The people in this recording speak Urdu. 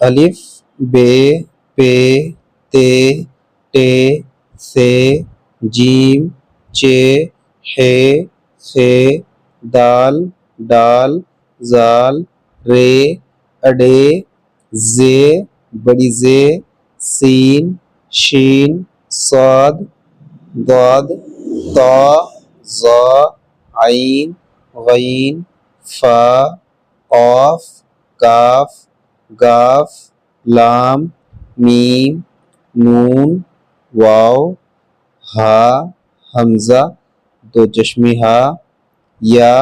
الف بے پے تے ٹے سے جیم چے ہے خے دال ڈال زال رے اڈے زے بڑی زے سین شین صاد ضاد طا ظا عین غین فا قاف کاف گاف لام میم نون واو ہا حمزہ دو چشمی ہا یا